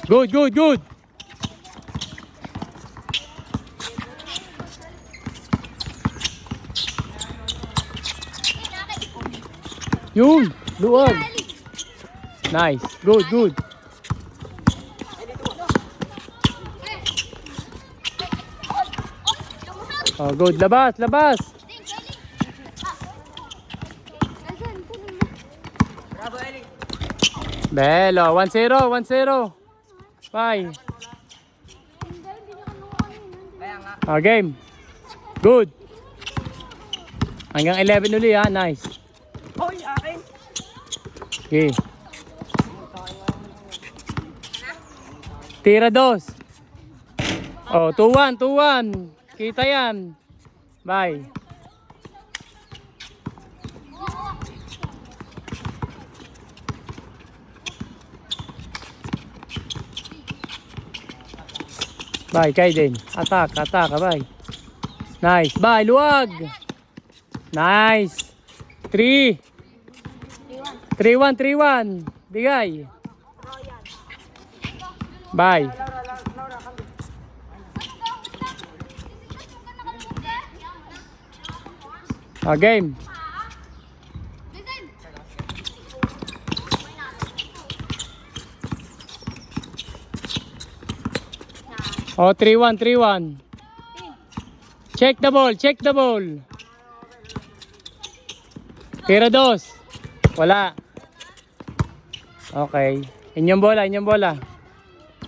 Good, good, good. Yun, luwag. Nice. Good, good. Oh, good. Labas, labas. Belo, 1-0, 1-0. Bye. Oh, game. Good. Hanggang 11 uli ha. Nice. Hoy, akin. Okay. Tira dos. Oh, 2-1, 2-1. Kita yan. Bye. Bye, Kaiden. Attack, attack, bye. Nice. Bye, luwag. Nice. 3. 3-1, 3-1. Bigay. Bye. Oh, game. Oh, 3-1, 3-1. Check the ball, check the ball. Tira dos. Wala. Okay. Inyong bola, inyong bola.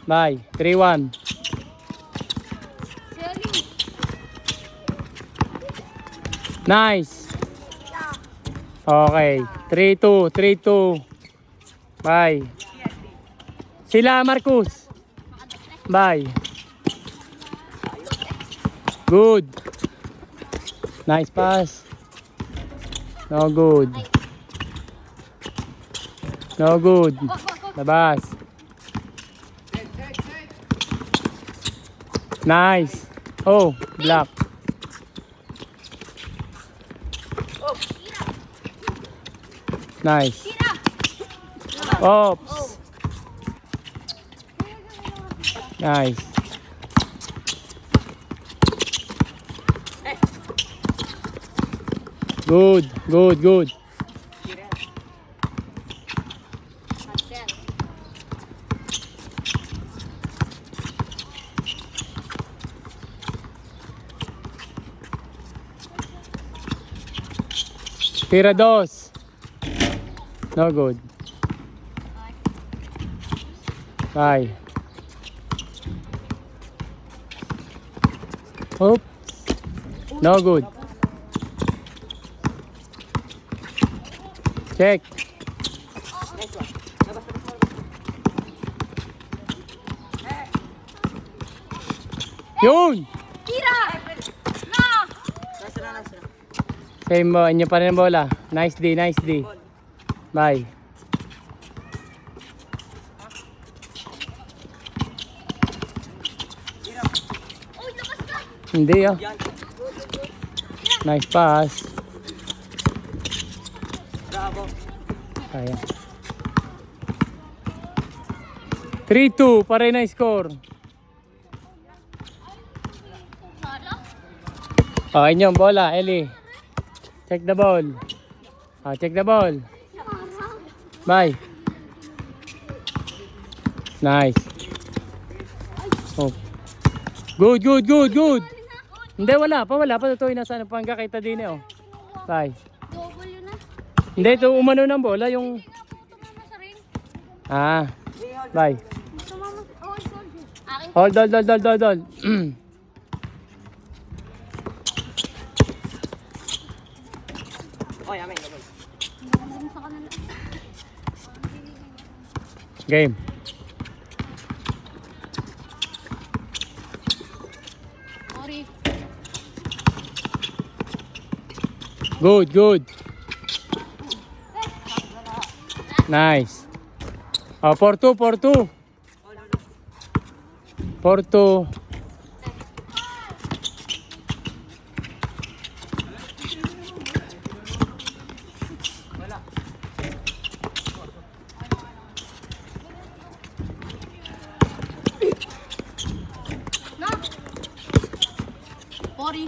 Bye. 3-1. Nice. Okay. 3-2, 3-2. Bye. Sila Marcus. Bye. Good. Nice pass. No good. No good. Labas. Nice. Oh, block. Nice. Oops. Nice. Good, good, good. Tira dos. No good. Bye. Oops. No good. Check. Yun! Tira! No! Same mo, inyo pa rin ang bola. Nice D, nice D. Bye. Uy, labas ka! Hindi oh. Nice pass. Bravo. Kaya. 3-2, pare na score. Oh, inyong bola, Ellie. Check the ball. Oh, check the ball. Bye. Nice. Oh. Good, good, good, good. Hindi, wala pa, wala pa. Ito, nasa pangkakita din eh, oh. Bye. Double yun na. Hindi, ito umano ng bola, yung... Sa ring. Ah. Bye. Tumama. Oh, akin. Hold, hold, hold, hold, hold, hold. Hoy, amin. Amin. Sa kanila. Game. Sorry. Good, good. Nice. Oh, 4-2, 4-2. 4-2.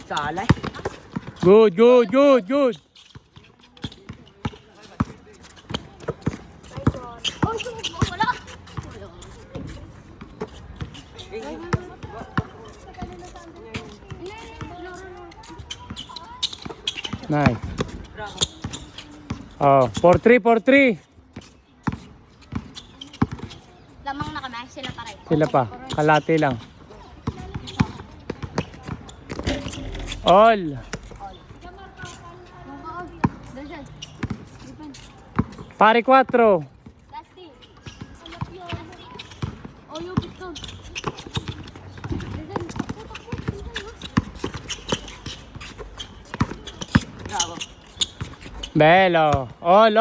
Salay. Good, good, good, good. Wala. Nice. Oh, 4-3, 4-3. Lamang na kami, sila pa rin. Sila pa, kalate lang. All. Dansyan. Pare 4. Lasty. Oh, yung pito. Bravo. Belo. All.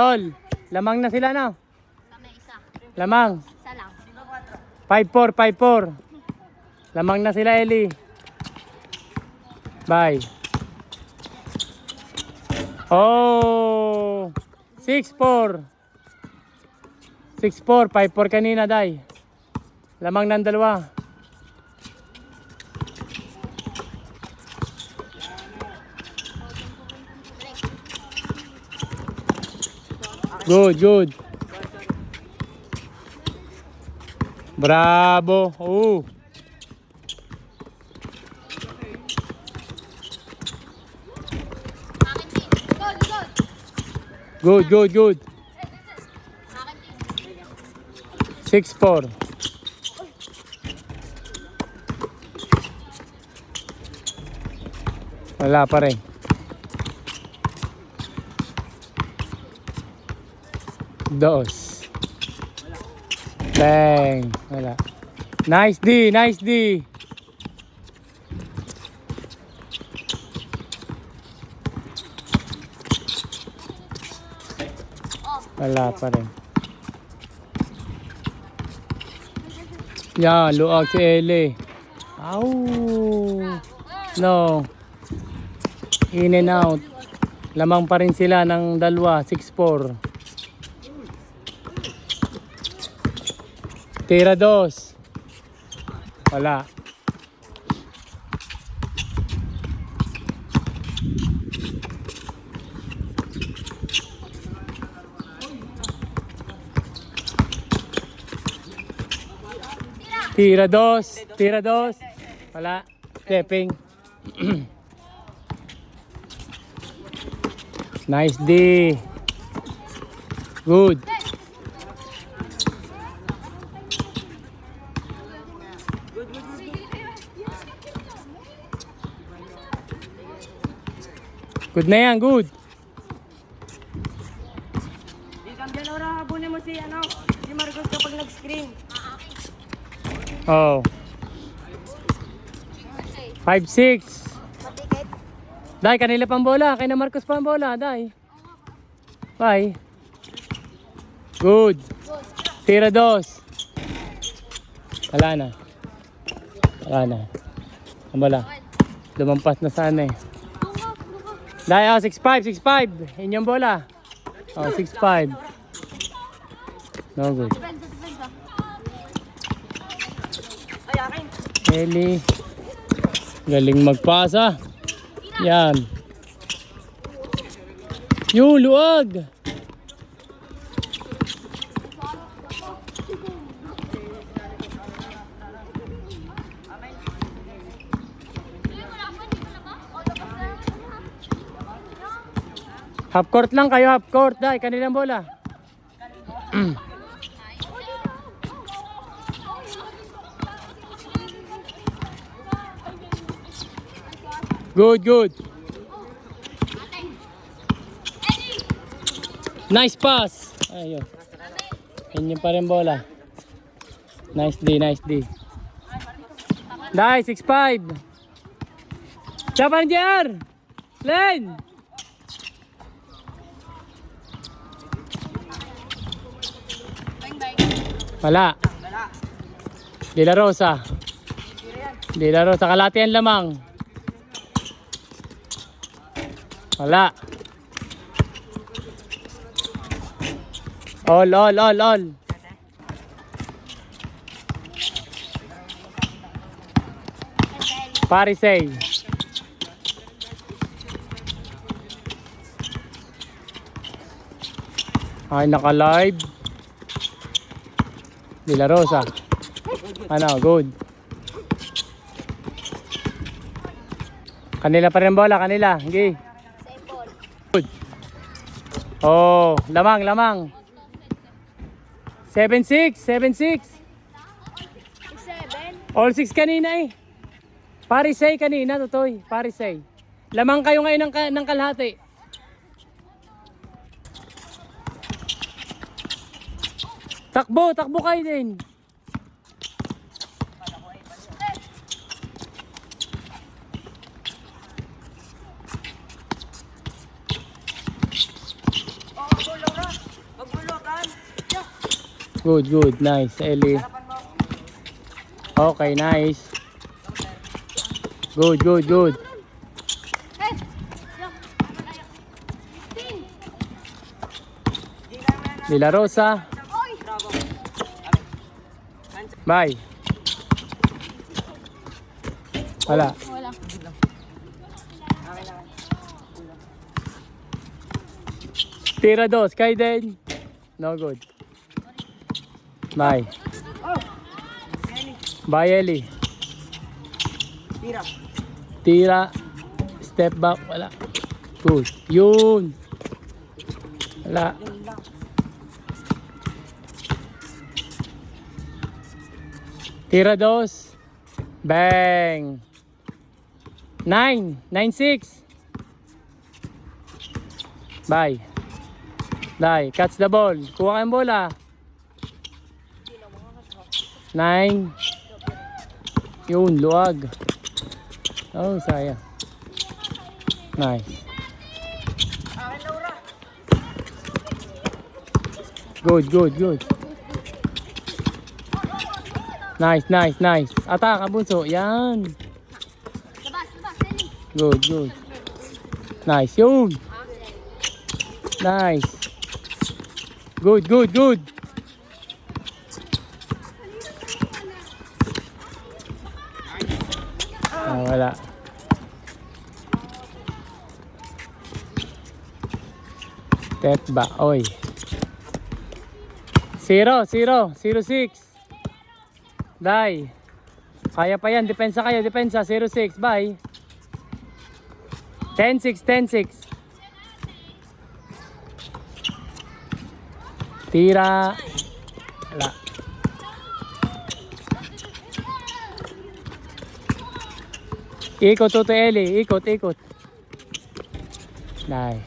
Lamang na sila na. Kami isa. Lamang. Isa lang. 5-4, 5-4. Lamang na sila, Eli. Bye. Oh. 6-4. 6-4, 5-4 kanina, Day. Lamang ng dalawa. Good, good. Bravo. Oh. Akin din. Good, good. Good, good, good. Akin din. 6-4. Wala pa rin. Dos. Bang. Wala. Nice D, nice D. Wala pa rin. Yan, luag si Eli. Ow. No. In and out. Lamang pa rin sila ng dalawa, 6-4. Tira 2. Wala. Tira 2. Tira 2. Wala. Stepping. Nice D. Good. Good na yan, good. Ikam dyan, ora, habunin mo si, si Marcos kapag nag-screen. Oh. 5-6. Matikit. Dai, kanila pang bola. Kay na Marcos pang bola, dai. Bye. Good. Tira 2. Wala na. Wala na. Ang bola. Lumampas na sana eh. Dai, oh, 6-5, 6-5. Inyong bola. Oh, 6-5. No good. Depensa, depensa. Ay, akin. Eli. Galing magpasa. Yan. Yung luwag. Half court lang kayo, half court. Dai, kanilang bola. Good, good. Nice pass. Ayun. Inyo pa rin bola. Nice D, nice D. Dai, 6-5. Siapa JR? Len. Wala. De La Rosa. De La Rosa, kalatian lamang. Wala. All. Parisay. Ay, naka-live. De La Rosa. Ano, good. Kanila pa rin ang bola, kanila. Okay. Same ball. Good. Oh, lamang, lamang. 7-6, 7-6. 6-7. All 6 kanina eh. Parisay kanina, Totoy. Parisay. Lamang kayo ngayon ng kalahati. Takbo, takbo kayo din. Good, good. Nice, Ellie. Okay, nice. Good, good, good. Hey! Ting! De La Rosa. Oy! Bye. Wala. Wala. Tira dos, kayo din. No good. Bye. Bye, Ellie. Tira. Step back. Wala. Good. Yun. Wala. Tira dos. Bang. 9. 9-6. Bye. Bye. Catch the ball. Kuha kayong bola. 9. Yun, luwag. Oh, sayang. Nice. Good, good, good. Nice, nice, nice. Ataka, bunso. Yan. Labas, labas, Ellie. Good, good. Nice, yun. Nice. Good, good, good. Ah, wala. Step back. Oy. 0, 0, 0-6. Die. Kaya pa yan. Depensa kayo. Depensa. 0-6. Bye. 10-6, 10-6. Tira. Wala. Ikot, Toto Eli. Ikot, ikot. Nice.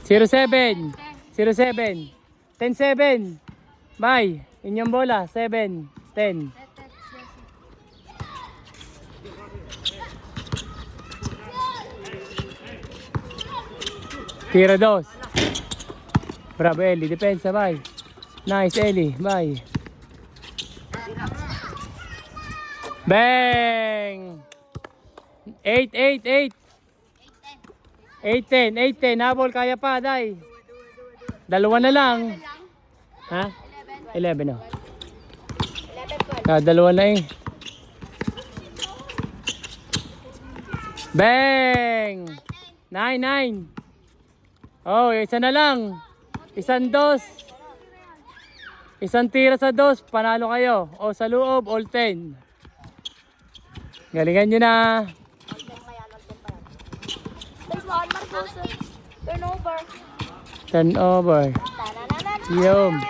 0-7. 0-7. 10-7. Bye. Inyong bola. 7. 10. Tira dos. Bravo, Eli. Depensa. Bye. Nice, Eli. Bye. Bang! 8, 8, 8. 8-10, 8-10. Habol, kaya pa, Day. Dalawa na lang. Ha? 11, oh. 11, 12. Dalawa na eh. Bang! 9, 9. Oh, isa na lang. Isang dos. Isang tira sa dos. Panalo kayo. O sa loob, all 10. Galingan nyo na. There's one, Marcos. Turnover. Turnover. Yum.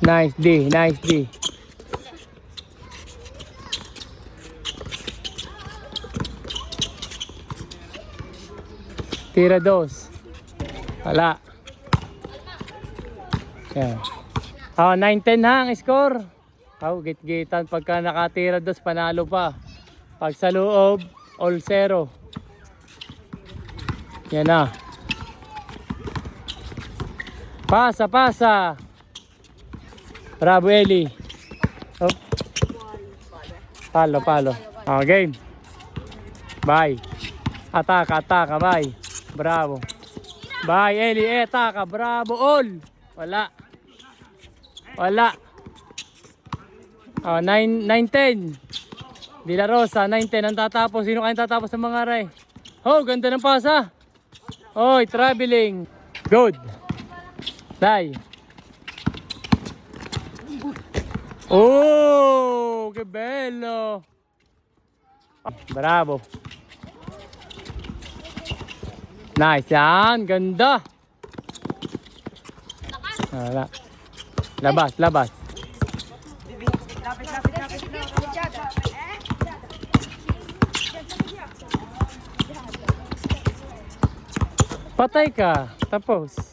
Nice D. Nice D. Tira dos. Wala. Yan. Oh, 9-10 ha ang score. Oh, git-gitan pagka nakatira dos, panalo pa. Pag sa loob, all 0. Yan na. Pasa, pasa. Bravo, Eli. Oh. Palo, palo. Oh, game. Bye. Ataka, ataka, bye. Bravo. Bye, Eli. Ataka, bravo, all. Wala. Wala. Oh, 9-10. De La Rosa, 9-10 ang tatapos. Sino kayang tatapos ng mga aray? Oh, ganda ng pasa. Oy, traveling. Good. Dai. Oh, che bello. Bravo. Nice yan. Ganda. Wala. Labas, labas. Patay ka. Tapos.